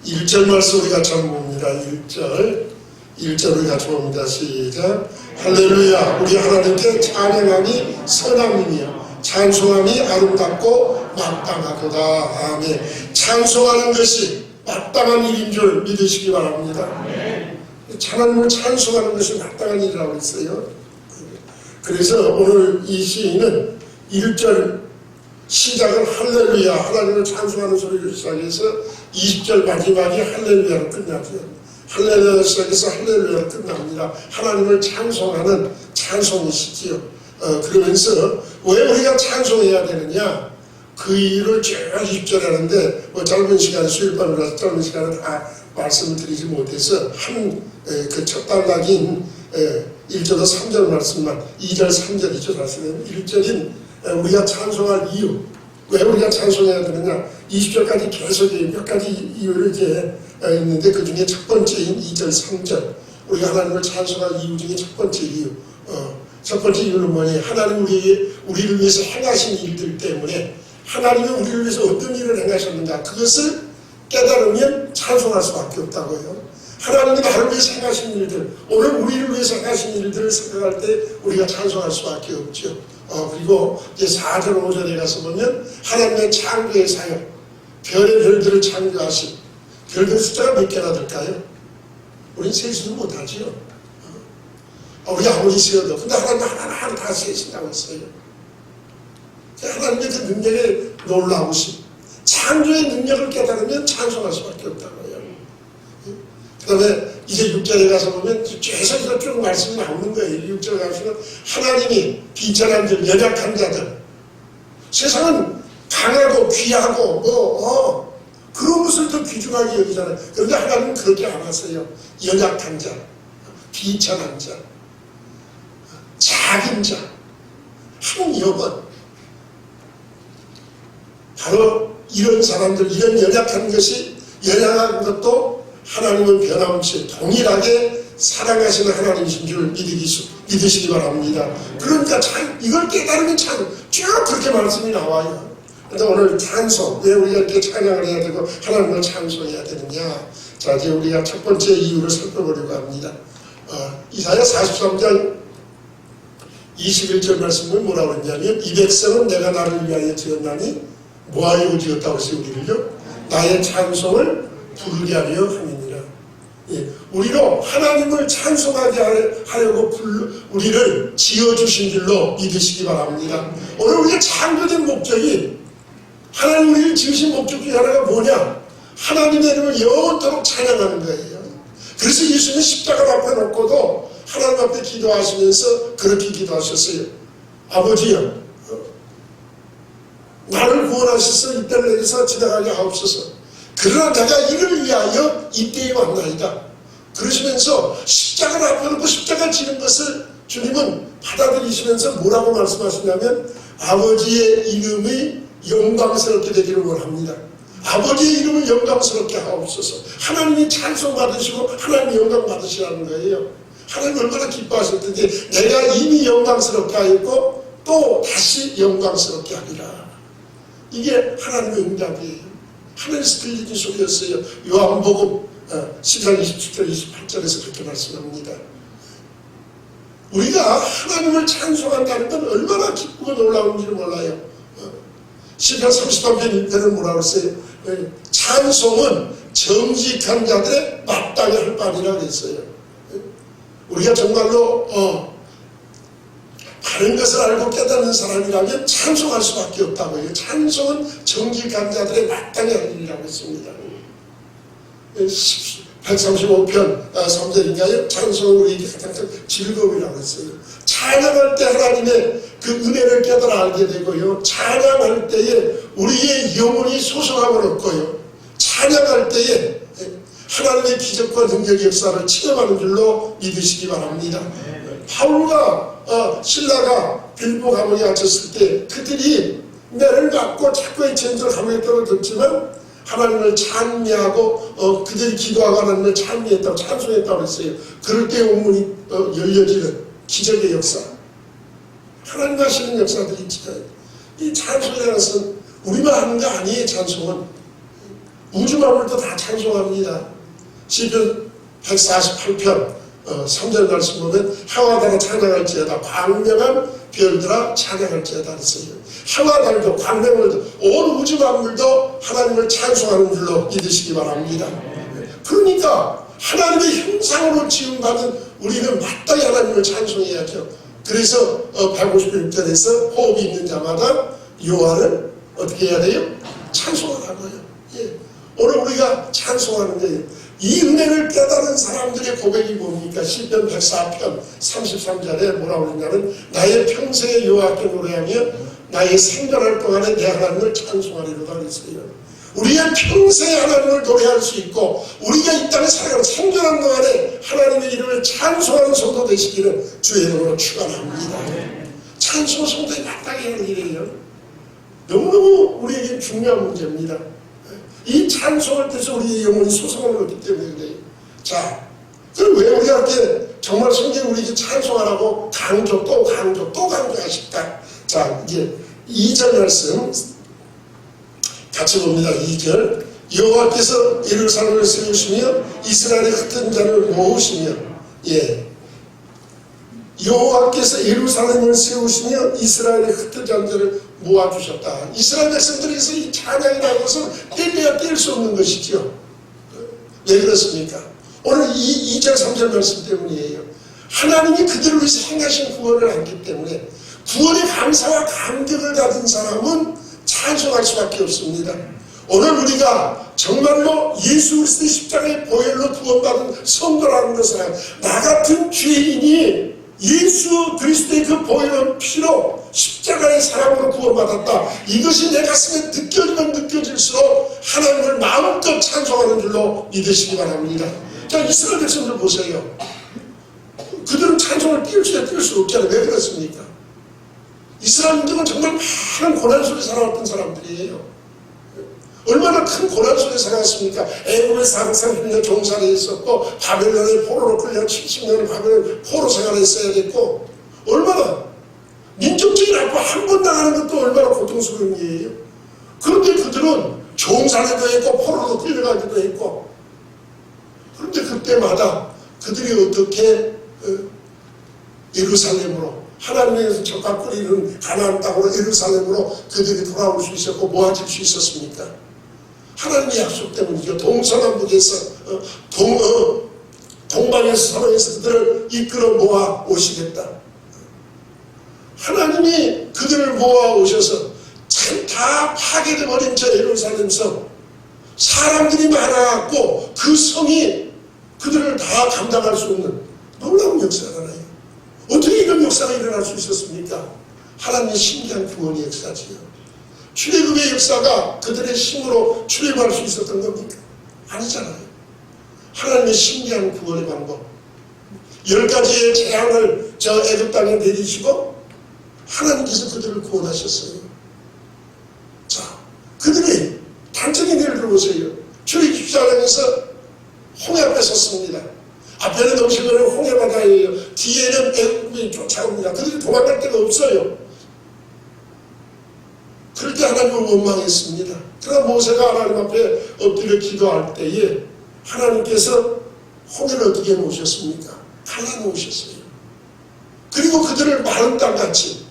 1절 말씀 우리 같이 한번 봅니다. 1절 우리 같이 봅니다. 시작. 할렐루야. 우리 하나님께 찬양함이 선함이며 찬송함이 아름답고 마땅하도다. 아멘. 찬송하는 것이 마땅한 일인 줄 믿으시기 바랍니다. 하나님을 찬송하는 것이 마땅한 일이라고 했어요. 그래서 오늘 이 시인은 1절 시작은 할렐루야, 하나님을 찬송하는 소리로 시작해서 20절 마지막이 할렐루야로 끝나죠. 할렐루야로 시작해서 할렐루야로 끝납니다. 하나님을 찬송하는 찬송이시지요. 그러면서 왜 우리가 찬송해야 되느냐, 그 이유를 쭉 20절 하는데 짧은 시간, 수요일밤이라서 짧은 시간은 다 말씀을 드리지 못해서 그 첫 단락인 1절에서 3절 말씀만, 2절 3절이죠. 사실은 1절인 우리가 찬송할 이유, 왜 우리가 찬송해야 되느냐, 20절까지 계속 몇 가지 이유를 이제 있는데 그 중에 첫 번째인 2절 3절, 우리가 하나님을 찬송할 이유 중에 첫 번째 이유, 첫 번째 이유는 뭐냐, 하나님 우리를 위해서 행하신 일들 때문에, 하나님이 우리를 위해서 어떤 일을 행하셨는가, 그것을 깨달으면 찬송할 수밖에 없다고요. 하나님이 나를 위해서 행하신 일들, 오늘 우리를 위해서 행하신 일들을 생각할 때 우리가 찬송할 수밖에 없죠. 그리고 이제 4절 5절에 가서 보면 하나님의 창조의 사역, 별의 별들을 창조하신, 별들 숫자가 몇 개나 될까요? 우리는 세수도 못하지요. 우리 아무리 세어도. 근데 하나님 하나하나 다 세신다고 했어요. 하나님의 그 능력에 놀라우신, 창조의 능력을 깨달으면 찬송할 수밖에 없다고요. 그 다음에 이제 6절에 가서 보면 계속 쭉 말씀이 나오는 거예요. 6절에 가서는 하나님이 비천한 자, 연약한 자들, 세상은 강하고 귀하고 그런 것을 더 귀중하게 여기잖아요. 그런데 하나님은 그렇게 안 하세요. 연약한 자, 비천한 자, 작은 자, 한 영혼, 바로 이런 사람들, 이런 연약한 것이, 연약한 것도 하나님은 변함없이 동일하게 사랑하시는 하나님이신 줄 믿으시기 바랍니다. 그러니까 이걸 깨달으면 쭉 그렇게 말씀이 나와요. 그런데 오늘 찬송, 왜 우리가 이렇게 찬양을 해야 되고 하나님을 찬송해야 되느냐, 자 이제 우리가 첫 번째 이유를 살펴보려고 합니다. 이사야 43장 21절 말씀은 뭐라고 했냐면, 이 백성은 내가 나를 위하여 지었나니 뭐하려고 지었다고 했어요. 우리를요, 나의 찬송을 부르게 하려 함이니라. 우리로 하나님을 찬송하게 하려고 우리를 지어주신 줄로 믿으시기 바랍니다. 오늘 우리가 창조된 목적이, 하나님 우리를 지으신 목적 중에 하나가 뭐냐, 하나님의 이름을 영원토록 찬양하는 거예요. 그래서 예수님은 십자가 앞에 놓고도 하나님 앞에 기도하시면서 그렇게 기도하셨어요. 아버지여, 나를 구원하셔서 이 때를 내게서 지나가게 하옵소서. 그러나 내가 이를 위하여 이때에 왔나이다. 그러시면서 십자가를 앞에 놓고 십자가 지는 것을 주님은 받아들이시면서 뭐라고 말씀하시냐면, 아버지의 이름이 영광스럽게 되기를 원합니다. 아버지의 이름을 영광스럽게 하옵소서. 하나님이 찬송 받으시고 하나님이 영광 받으시라는 거예요. 하나님 얼마나 기뻐하실 텐데, 내가 이미 영광스럽게 하였고 또 다시 영광스럽게 하리라. 이게 하나님의 응답이에요. 하늘에서 들리는 소리였어요. 요한복음 14, 27절, 28절에서 그렇게 말씀합니다. 우리가 하나님을 찬송한다는 건 얼마나 기쁘고 놀라운지를 몰라요. 시편 33편 1편은 뭐라고 했어요? 찬송은 정직한 자들의 마땅히 할 바니라고 했어요. 우리가 정말로 다른 것을 알고 깨닫는 사람이라면 찬송할 수밖에 없다고 해요. 찬송은 정직한 자들의 마땅히 할 일이라고 했습니다. 135편 3절인가요? 찬송은 우리에게 가장 큰 즐거움이라고 했어요. 찬양할 때 하나님의 그 은혜를 깨달아 알게 되고요, 찬양할 때에 우리의 영혼이 소성함을 얻고요, 찬양할 때에 하나님의 기적과 능력의 역사를 체험하는 줄로 믿으시기 바랍니다. 바울과 신라가 빌보 감옥에 갇혔을 때 그들이 매를 맞고 자꾸 에체인저 감옥에 떨어졌지만 하나님을 찬미하고 그들이 기도하고 하나님을 찬미했다고, 찬송했다고 했어요. 그럴 때 온문이 열려지는 기적의 역사, 하나님 하시는 역사들이 있죠. 이 찬송이라는 것은 우리만 하는 거 아니에요. 찬송은 우주 만물도 다 찬송합니다. 시편 148편 3절 말씀 보면 해와 달아 찬양할지어다 광명한 별들아 찬양할지어다 그랬어요. 해와 달도 광명을도 온 우주 만물도 하나님을 찬송하는 줄로 믿으시기 바랍니다. 그러니까 하나님의 형상으로 지음받은 우리는 마땅히 하나님을 찬송해야죠. 그래서 156절에서 호흡이 있는 자마다 여호와를 어떻게 해야 돼요? 찬송하라고요. 예. 오늘 우리가 찬송하는 거예요. 이 은혜를 깨달은 사람들의 고백이 뭡니까? 시편 104편 33절에 뭐라고 그러냐면 나의 평생에 여호와께 노래하며 나의 생존할 동안에 내 하나님을 찬송하리로다 그랬어요. 우리의 평생에 하나님을 노래할 수 있고 우리가 이 땅에 살아가는 생존하는 동안에 하나님의 이름을 찬송하는 성도 되시기를 주의 이름으로 축원합니다. 찬송 성도에 마땅히 하는 일이에요. 너무너무 우리에게 중요한 문제입니다. 이 찬송을 통해서 우리의 영혼이 소성을 얻기 때문에 그래요. 자, 그럼 왜 우리가 이렇게 정말 성경이 우리에게 찬송하라고 강조 또 강조하실까? 자, 이제 2절 말씀 같이 봅니다. 2절 여호와께서 예루살렘을 세우시며 이스라엘의 흩은 자를 모으시며 여호와께서 예루살렘을 세우시며 이스라엘의 흩은 자를 모아주셨다. 이스라엘 백성들에서 이 찬양이라는 것은 뗄래야 뗄 수 없는 것이죠. 왜 그렇습니까? 오늘 2절 3절 말씀 때문이에요. 하나님이 그들을 위해서 행하신 구원을 알기 때문에 구원의 감사와 감격을 가진 사람은 찬송할 수밖에 없습니다. 오늘 우리가 정말로 예수 그리스도의 십자가의 보혈로 구원받은 성도라는 것은 나 같은 죄인이 예수 그리스도의 그 보혈의 피로 십자가의 사랑으로 구원받았다. 이것이 내 가슴에 느껴지면 느껴질수록 하나님을 마음껏 찬송하는 줄로 믿으시기 바랍니다. 자, 이스라엘 백성들 보세요. 그들은 찬송을 띄울 수 없잖아요. 왜 그렇습니까? 이스라엘들은 정말 많은 고난 속에 살아왔던 사람들이에요. 얼마나 큰 고난 속에 살았습니까? 애굽에서 30년 종살이 있었고 바벨론의 포로로 끌려 70년을 바벨론 포로 생활을 했어야 됐고 얼마나 민족적인 아픔 한 번 당하는 것도 얼마나 고통스러운 일이에요. 그런데 그들은 종살이도 했고 포로로 끌려가기도 했고 그런데 그때마다 그들이 어떻게 예루살렘으로 하나님에서 적합 끓이는 가나안 땅으로 예루살렘으로 그들이 돌아올 수 있었고 모아질 수 있었습니까? 하나님의 약속 때문이죠. 동서남북에서 동방에서 서방에서 그들을 이끌어 모아 오시겠다. 하나님이 그들을 모아 오셔서 참 다 파괴돼 버린 저 예루살렘 성 사람들이 많아갖고 그 성이 그들을 다 감당할 수 없는 놀라운 역사잖아요. 어떻게 이런 역사가 일어날 수 있었습니까? 하나님의 신기한 구원의 역사지요. 출애굽의 역사가 그들의 힘으로 출애굽할 수 있었던 겁니까? 아니잖아요. 하나님의 신기한 구원의 방법 10가지의 재앙을 저 애굽 땅에 내리시고 하나님께서 그들을 구원하셨어요. 자, 그들이 단적인 예를 들어보세요. 출애굽 14장에서 홍해 앞에 섰습니다. 앞에는 넘치는 홍해 바다예요. 뒤에는 애굽이 쫓아옵니다. 그들이 도망갈 데가 없어요. 그럴 때 하나님을 원망했습니다. 그러나 모세가 하나님 앞에 엎드려 기도할 때에 하나님께서 홍해를 어떻게 놓으셨습니까? 갈라놓으셨어요. 그리고 그들을 마른 땅같이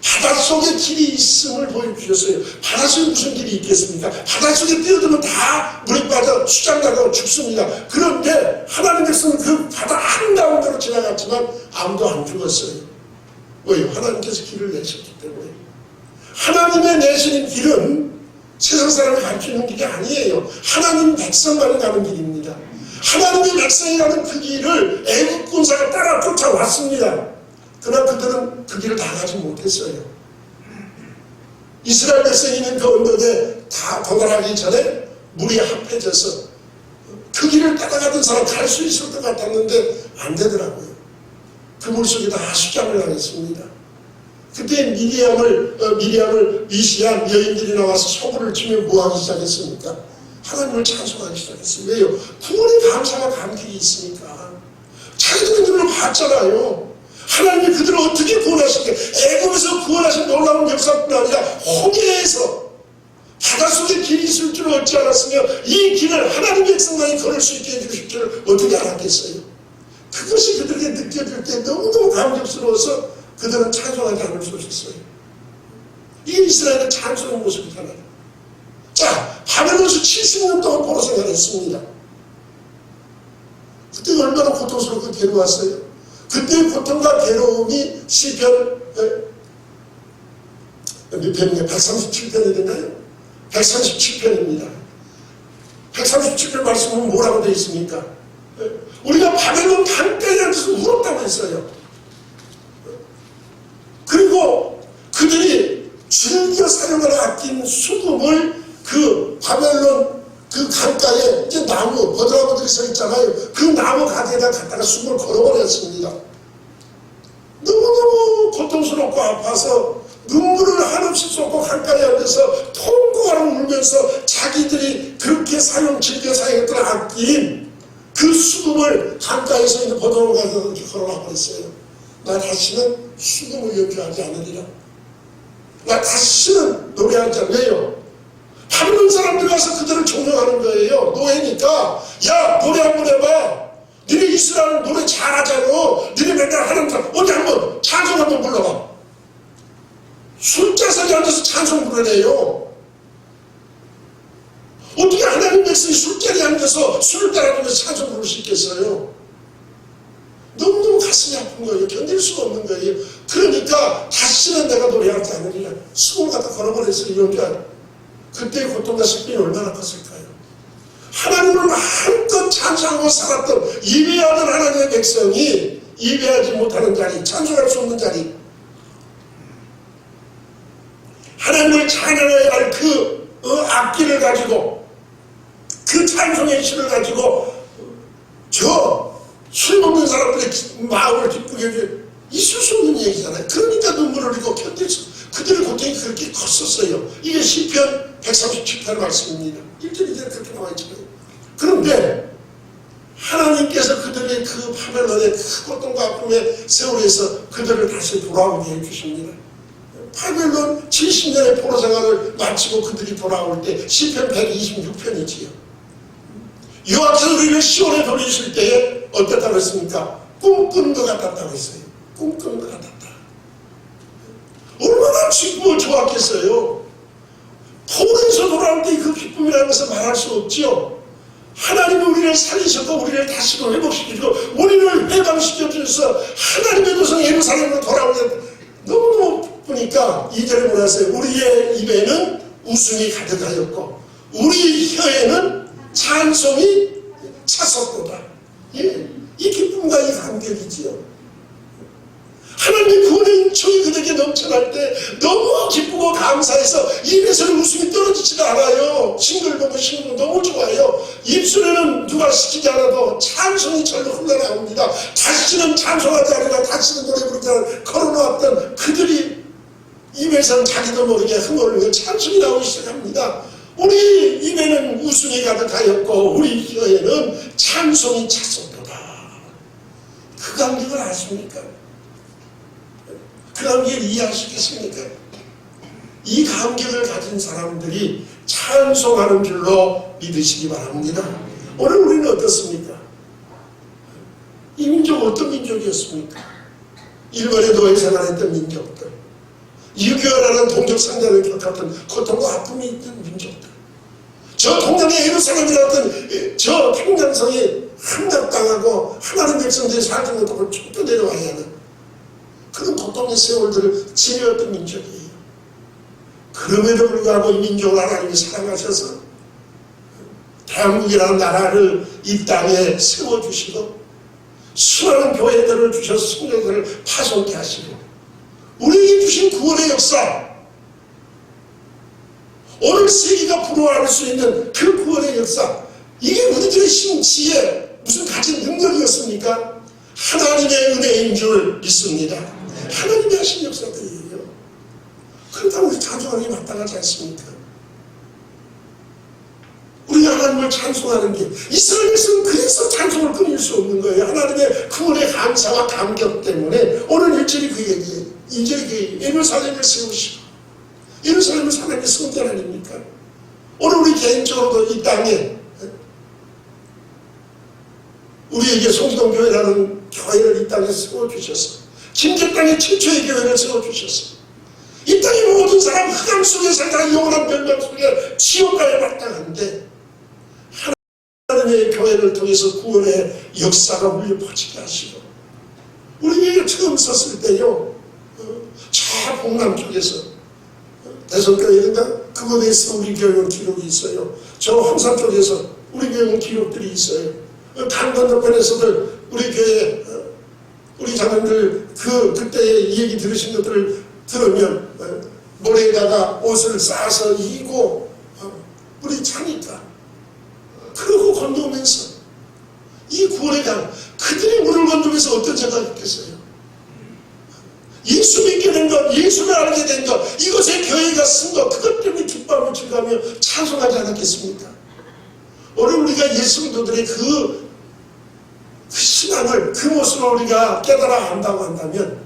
바닷속에 길이 있음을 보여주셨어요. 바닷속에 무슨 길이 있겠습니까? 바닷속에 뛰어들면 다 물에 빠져 수장나가고 죽습니다. 그런데 하나님께서는 그 바다 한가운데로 지나갔지만 아무도 안 죽었어요. 왜요? 하나님께서 길을 내셨기 때문에. 하나님의 내시는 길은 세상 사람이 갈 수 있는 길이 아니에요. 하나님 백성만이 가는 길입니다. 하나님의 백성이 가는 그 길을 애국 군사가 따라 쫓아왔습니다. 그러나 그들은 그 길을 다 가지 못했어요. 이스라엘 백성이 있는 그 언덕에 다 도달하기 전에 물이 합해져서 그 길을 따라가던 사람 갈 수 있을 것 같았는데 안 되더라고요. 그 물속에 다 수장을 당했습니다. 그때 미리암을 미시한 여인들이 나와서 소굴을 치며 뭐하기 시작했습니까? 하나님을 찬송하기 시작했어요. 왜요? 구원의 감사와 감격이 있으니까. 자기들은 그들을 봤잖아요. 하나님이 그들을 어떻게 구원하실게? 애굽에서 구원하신 놀라운 역사뿐 아니라 홍해에 하나님을 얻지 않았으며 이 길을 하나님의 백성만이 걸을 수 있게 해주실 줄 어떻게 알았겠어요? 그것이 그들에게 느껴질 때 너무너무 감격스러워서 그들은 찬송하지 않을 수 없었어요. 이게 이스라엘의 찬송의 모습이잖아요. 자, 바벨론에서 70년 동안 포로 생활했습니다. 그때 얼마나 고통스럽고 괴로웠어요. 그때의 고통과 괴로움이 시편 몇 편이냐? 137편이 됐나요? 137편입니다. 137편 말씀은 뭐라고 되어 있습니까? 우리가 바벨론 강가에 앉아서 울었다고 했어요. 그리고 그들이 즐겨 사용하는 아낀 수금을 그 바벨론 그 강가에 이제 나무 버드나무들이 서 있잖아요. 그 나무 가게에다 갖다가 수금을 걸어버렸습니다. 너무너무 고통스럽고 아파서 눈물을 한없이 쏟고 강가에 앉아서 통곡하고 울면서 자기들이 그렇게 즐겨 사용했던 아낀 그 수금을 강가에서 있는 버드나무 가게에다 이렇게 걸어놔 버렸어요. 나 다시는 수금을 연주하지 않으리라. 나 다시는 노래하지 않아요. 바벨론 사람들 가서 그들을 종용하는 거예요. 노예니까. 야, 노래 한번 해봐. 니네 이스라엘 노래 잘하잖아. 니네 맨날 하는 사람 어디 한번 찬송 한번 불러봐. 술자석에 앉아서 찬송 부르래요. 어떻게 하나님 백성이 술자리에 앉아서 술을 따라주면서 찬송 부를 수 있겠어요? 너무너무 가슴이 아픈 거예요. 견딜 수가 없는 거예요. 그러니까 다시는 내가 노래하지 않으리라. 수금을 갖다 걸어버렸어요. 연주한. 그때의 고통과 슬픔이 얼마나 컸을까요? 하나님을 마음껏 찬송하고 살았던 예배하던 하나님의 백성이 예배하지 못하는 자리, 찬송할 수 없는 자리, 하나님을 찬양해야 할 그 악기를 가지고 그 찬송의 시를 가지고 술 먹는 사람들의 마음을 기쁘게 해줘 있을 수 없는 얘기잖아요. 그러니까 눈물을 흘리고 견딜 수 그들의 고통이 그렇게 컸었어요. 이게 시편 137편 말씀입니다. 1절이 그렇게 나와 있잖아요. 그런데 하나님께서 그들의 그 바벨론의 그 고통과 아픔의 세월에서 그들을 다시 돌아오게 해주십니다. 바벨론 70년의 포로 생활을 마치고 그들이 돌아올 때 시편 126편이지요. 여호와께서 우리를 시온에 돌리실 때에 어땠다고 했습니까? 꿈꾼 것 같았다고 했어요. 꿈꾼 것 같았다. 얼마나 기쁘고 좋았겠어요. 포로에서 돌아올 때 그 기쁨이라는 것을 말할 수 없지요. 하나님이 우리를 살리셨고 우리를 다시금 회복시키고 우리를 해방시켜 주셔서 하나님의 도성 예루살렘으로 돌아오는 너무너무 기쁘니까 2절에 뭐라 했어요? 우리의 입에는 웃음이 가득하였고 우리 혀에는 찬송이 찼었도다. 예, 이 기쁨과 이 감격이지요. 하나님의 구원의 은총이 그들에게 넘쳐날 때 너무 기쁘고 감사해서 입에서는 웃음이 떨어지지가 않아요. 싱글벙글 싱글벙글 너무 좋아요. 입술에는 누가 시키지 않아도 찬송이 절로 흘러나옵니다. 다시는 찬송하지 않으라, 다시는 노래 부르지 않으라 걸어놓았던 그들이 입에서는 자기도 모르게 흥얼흥얼 찬송이 나오기 시작합니다. 우리 입에는 웃음이 가득하였고 우리 혀에는 찬송이 찼었도다. 그 감격을 아십니까? 그 감격을 이해하시겠습니까? 이 감격을 가진 사람들이 찬송하는 줄로 믿으시기 바랍니다. 오늘 우리는 어떻습니까? 이 민족 어떤 민족이었습니까? 일본에 노예 생활했던 민족들, 6.25라는 동족 상잔을 겪었던 고통과 아픔이 있던 민족들, 저 동양의 예루살렘이라던 저 평양성이 함락당하고 하나님 백성들이 살던 것을 쫓겨 내려와야 하는 그런 고통의 세월들을 지내었던 민족이에요. 그럼에도 불구하고 이 민족을 하나님이 사랑하셔서 대한민국이라는 나라를 이 땅에 세워주시고 수많은 교회들을 주셔서 성도들을 파송케 하시고 우리에게 주신 구원의 역사, 오늘 세계가 부러워할 수 있는 그 구원의 역사, 이게 우리들의 심지에 무슨 가진 능력이었습니까? 하나님의 은혜인 줄 믿습니다. 하나님이 하신 역사들이에요. 그렇다고 우리 찬송하는 게 마땅하지 않습니까? 우리가 하나님을 찬송하는 게 이스라엘에서는 그래서 찬송을 끊을 수 없는 거예요. 하나님의 구원의 감사와 감격 때문에 오늘 1절이 그 얘기예요. 2절이 그 얘기예요. 예루살렘을 세우시고 예루살렘은 하나님의 성전 아닙니까? 오늘 우리 개인적으로도 이 땅에 우리에게 송동교회라는 교회를 이 땅에 세워주셔서 김제 땅에 최초의 교회를 세워주셔서 이 땅의 모든 사람 흑암 속에 살다가 영원한 멸망 속에 지옥가에 마땅한데 하나님의 교회를 통해서 구원의 역사가 울려 퍼지게 하시고 우리에게 처음 섰을 때요 저 북남 쪽에서 대선교회인가 그곳에서 우리 교회는 기록이 있어요. 저 황산 쪽에서 우리 교회는 기록들이 있어요. 단 건너편에서도 우리 교회 우리 자녀들 그때의 얘기 들으신 것들을 들으면 모래에다가 옷을 싸서 이고 우리 차니까 그러고 건너오면서 이 구원의 강 그들이 물을 건너면서 어떤 생각했겠어요? 예수 믿게 된 것, 예수를 알게 된 것, 이것에 교회가 쓴 것, 그것 때문에 기뻐하며 즐거워하며 찬송하지 않았겠습니까? 오늘 우리가 예수님들의 그 신앙을 그 모습을 우리가 깨달아 안다고 한다면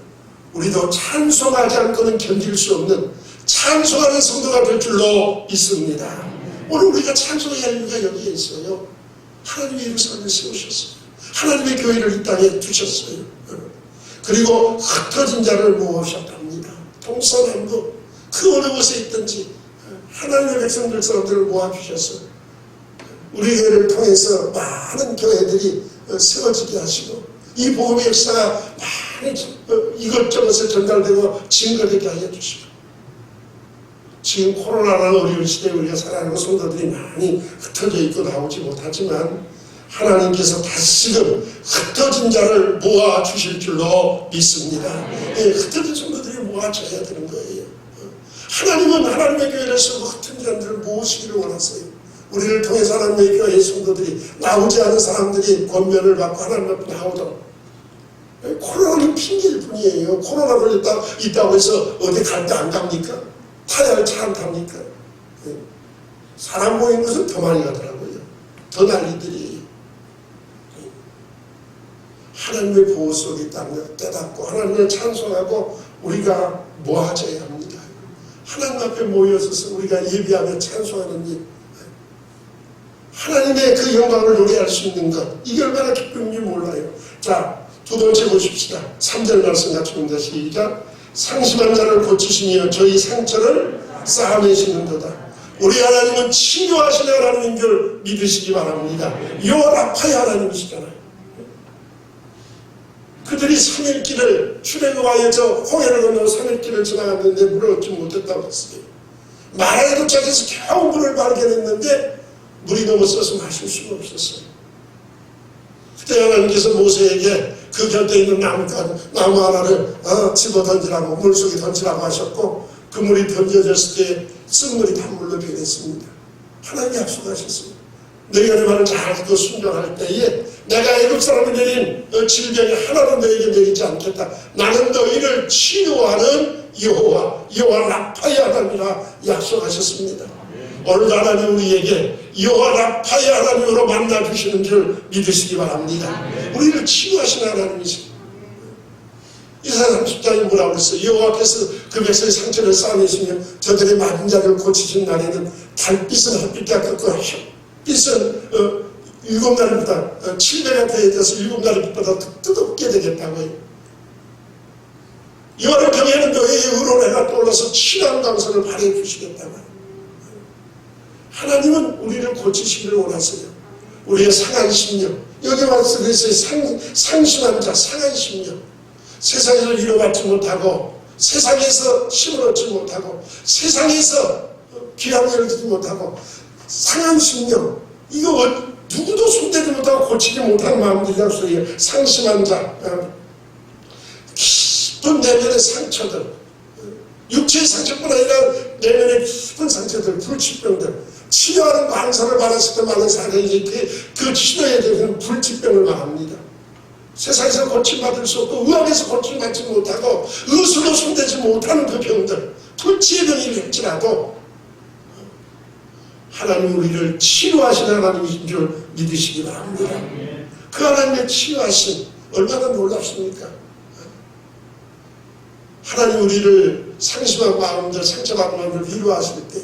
우리도 찬송하지 않고는 견딜 수 없는 찬송하는 성도가 될 줄로 믿습니다. 오늘 우리가 찬송해야 할 이유가 여기에 있어요. 하나님의 예루살렘을 세우셨어요. 하나님의 교회를 이 땅에 두셨어요. 그리고 흩어진 자를 모으셨답니다. 동서남북 그 어느 곳에 있든지 하나님의 백성들 사람들을 모아주셔서 우리 교회를 통해서 많은 교회들이 세워지게 하시고 이 복음의 역사가 많이 이것저것에 전달되고 증거되게 하여 주시고 지금 코로나라는 어려운 시대에 우리가 살아가는 성도들이 많이 흩어져 있고 나오지 못하지만 하나님께서 다시금 흩어진 자를 모아주실 줄로 믿습니다. 흩어진 성도들이 모아져야 되는 거예요. 하나님은 하나님의 교회를 세우고 흩어진 자들을 모으시기를 원하세요. 우리를 통해서 하나님의 교회의 성도들이 나오지 않은 사람들이 권면을 받고 하나님 앞에 나오도록. 코로나는 핑계일 뿐이에요. 코로나 있다고 해서 어디 갈 때 안 갑니까? 타야 할 차 안 탑니까? 사람 모이는 것은 더 많이 가더라고요. 더 난리들이. 하나님의 보호 속에 있다는 깨닫고 하나님을 찬송하고 우리가 모아져야 합니다. 하나님 앞에 모여서서 우리가 예배하며 찬송하는 일, 하나님의 그 영광을 노래할 수 있는 것, 이게 얼마나 기쁨인지 몰라요. 자, 두 번째 보십시다. 3절 말씀 같이 봅니다. 시작. 상심한 자를 고치시며 저희 상처를 쌓아내시는도다. 우리 하나님은 치료하시는 하나님인 줄 믿으시기 바랍니다. 여호와 라파의 하나님이시잖아요. 그들이 3일길을 출애굽하여 저 홍해를 건너 3일길을 지나갔는데 물을 얻지 못했다고 했어요. 마라에 도착해서 겨우 물을 발견했는데 물이 너무 써서 마실 수가 없었어요. 그때 하나님께서 모세에게 그 곁에 있는 나무 하나를 집어 던지라고 물속에 던지라고 하셨고 그 물이 던져졌을 때 쓴물이 단물로 변했습니다. 하나님이 약속하셨어요. 너희가 내 말을 잘 듣고 순종할 때에 내가 애굽 사람이 내린 질병이 하나도 너에게 내리지 않겠다. 나는 너희를 치료하는 여호와 라파의 하나님이라 약속하셨습니다. 오늘 하나님 우리에게 여호와 라파의 하나님으로 만나주시는 줄 믿으시기 바랍니다. 우리를 치료하시는 하나님이십니다. 이사야 30장에 뭐라고 했어요? 여호와께서 그 백성의 상처를 쌓아내시며 저들의 맞은 자를 고치신 날에는 달빛은 햇빛과 꺾고 햇빛은 7날보다 7배가 더해져서 7날의 빛보다 더 뜨겁게 되겠다고요. 여호와를 경외하는 너희의 의로 내가 떠올라서 치료한 강선을 발휘해 주시겠다고요. 하나님은 우리를 고치시기를 원하세요. 우리의 상한 심령, 여기 와서 그래서 상심한 자, 상한 심령, 세상에서 위로받지 못하고 세상에서 힘을 얻지 못하고 세상에서 귀함을 듣지 못하고 상한 심령, 이거 누구도 손대지 못하고 고치지 못하는 마음들이라고 소리예요. 상심한 자, 깊은 내면의 상처들, 육체의 상처뿐 아니라 내면의 깊은 상처들, 불치병들, 치료하는 광선을 받았을 때 많은 사람이 그 치료에 대해서는 불치병을 말합니다. 세상에서 고침받을 수 없고 의학에서 고침받지 못하고 의술로 손대지 못하는 그 병들, 불치의 병이랄지라도 하나님 우리를 치료하시는 하나님이신 줄 믿으시기 바랍니다. 그 하나님의 치유하심 얼마나 놀랍습니까? 하나님 우리를 상심한 마음들, 상처받은 마음들 위로하실 때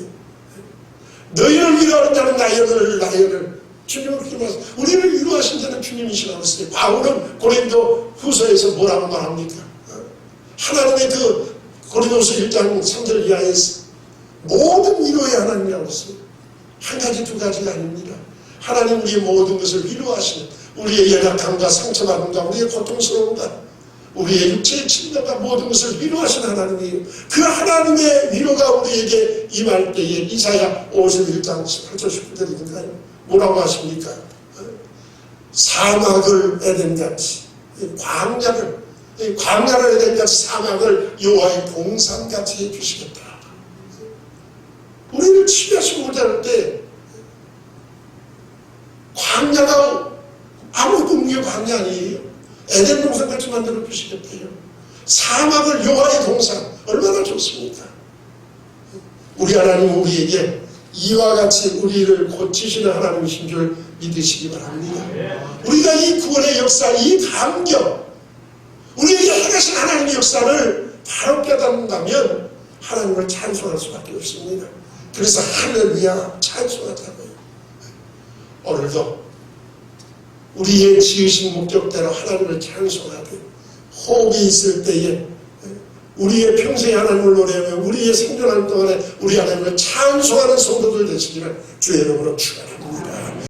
너희를 위로하는 자는 나여를 주님을 그렇게 말씀. 우리를 위로하신 자는 주님이시라고 했어요. 바울은 고린도 후서에서 뭐라고 말합니까? 하나님의 그 고린도서 1장 3절 이하에서 모든 위로의 하나님이라고 했어요. 한 가지 두 가지가 아닙니다. 하나님 우리의 모든 것을 위로하시는, 우리의 연약함과 상처받음과 우리의 고통스러움과 우리의 육체의 침략과 모든 것을 위로하시는 하나님이에요. 그 하나님의 위로가 우리에게 임할 때에 이사야 51장 18절 19절인가요? 뭐라고 하십니까? 사막을 에덴같이, 광야를 에덴같이 사막을 여호와의 동산같이 해주시겠다. 우리를 치유하시고자 할 때 광야가 아무것도 없는 게 광야 아니에요. 에덴 동산같이 만들어 주시겠대요. 사막을 여호와의 동산, 얼마나 좋습니까? 우리 하나님은 우리에게 이와 같이 우리를 고치시는 하나님이신 줄 믿으시기 바랍니다. 우리가 이 구원의 역사, 이 감격, 우리에게 행하신 하나님의 역사를 바로 깨닫는다면 하나님을 찬송할 수밖에 없습니다. 그래서 할렐루야 찬송하자고요. 오늘도 우리의 지으신 목적대로 하나님을 찬송하되 호흡이 있을 때에 우리의 평생에 하나님을 노래하며 우리의 생존하는 동안에 우리 하나님을 찬송하는 성도들 되시기를 주의 이름으로 축원합니다.